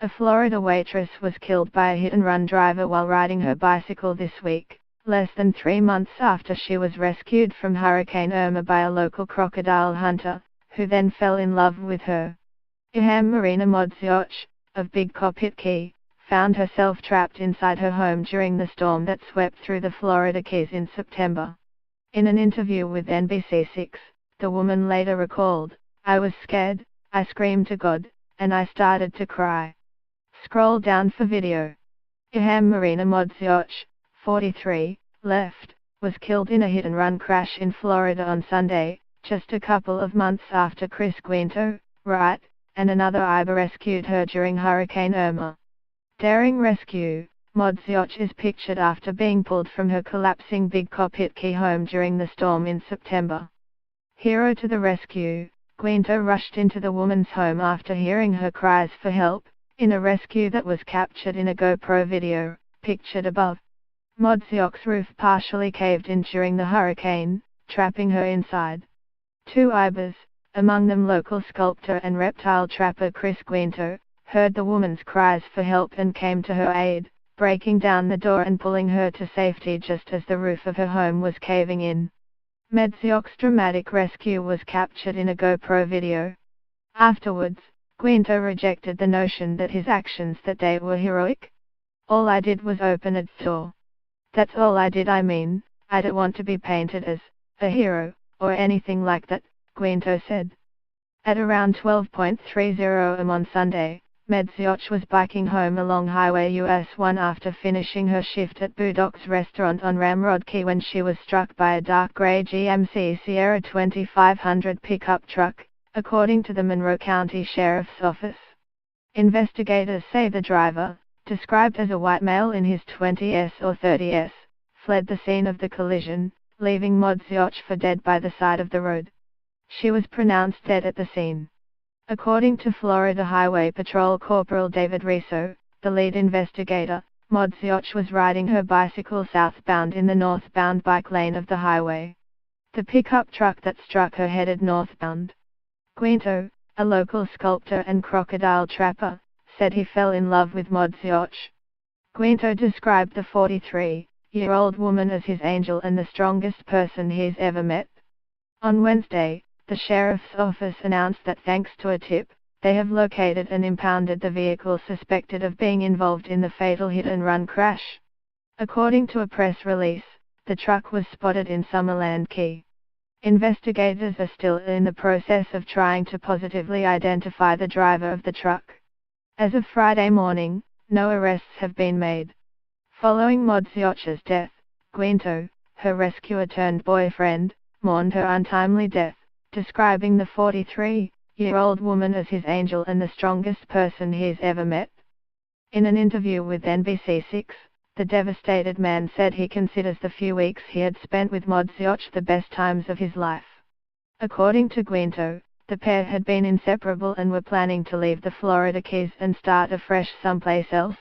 A Florida waitress was killed by a hit-and-run driver while riding her bicycle this week, less than 3 months after she was rescued from Hurricane Irma by a local crocodile hunter, who then fell in love with her. Marina Modzioch, of Big Copit Key, found herself trapped inside her home during the storm that swept through the Florida Keys in September. In an interview with NBC6, the woman later recalled, "I was scared, I screamed to God, and I started to cry." Scroll down for video. Marina Modzioch, 43, left, was killed in a hit-and-run crash in Florida on Sunday, just a couple of months after Chris Guinto, right, and another Iber rescued her during Hurricane Irma. Daring rescue, Modzioch is pictured after being pulled from her collapsing Big Copit Key home during the storm in September. Hero to the rescue, Guinto rushed into the woman's home after hearing her cries for help, in a rescue that was captured in a GoPro video, pictured above. Modzioch's roof partially caved in during the hurricane, trapping her inside. 2 Ibers, among them local sculptor and reptile trapper Chris Guinto, heard the woman's cries for help and came to her aid, breaking down the door and pulling her to safety just as the roof of her home was caving in. Modzioch's dramatic rescue was captured in a GoPro video. Afterwards, Guinto rejected the notion that his actions that day were heroic. "All I did was open a door. That's all I did. I mean, I don't want to be painted as a hero, or anything like that," Guinto said. At around 12:30 am on Sunday, Modzioch was biking home along Highway US 1 after finishing her shift at Boudoc's restaurant on Ramrod Key when she was struck by a dark gray GMC Sierra 2500 pickup truck, according to the Monroe County Sheriff's Office. Investigators say the driver, described as a white male in his 20s or 30s, fled the scene of the collision, leaving Modzioch for dead by the side of the road. She was pronounced dead at the scene. According to Florida Highway Patrol Corporal David Riso, the lead investigator, Modzioch was riding her bicycle southbound in the northbound bike lane of the highway. The pickup truck that struck her headed northbound. Guinto, a local sculptor and crocodile trapper, said he fell in love with Modzioch. Guinto described the 43-year-old woman as his angel and the strongest person he's ever met. On Wednesday, the sheriff's office announced that thanks to a tip, they have located and impounded the vehicle suspected of being involved in the fatal hit-and-run crash. According to a press release, the truck was spotted in Summerland Key. Investigators are still in the process of trying to positively identify the driver of the truck. As of Friday morning, no arrests have been made. Following Modzioch's death, Guinto, her rescuer-turned-boyfriend, mourned her untimely death, describing the 43-year-old woman as his angel and the strongest person he's ever met. In an interview with NBC6, the devastated man said he considers the few weeks he had spent with Modzioch the best times of his life. According to Guinto, the pair had been inseparable and were planning to leave the Florida Keys and start afresh someplace else.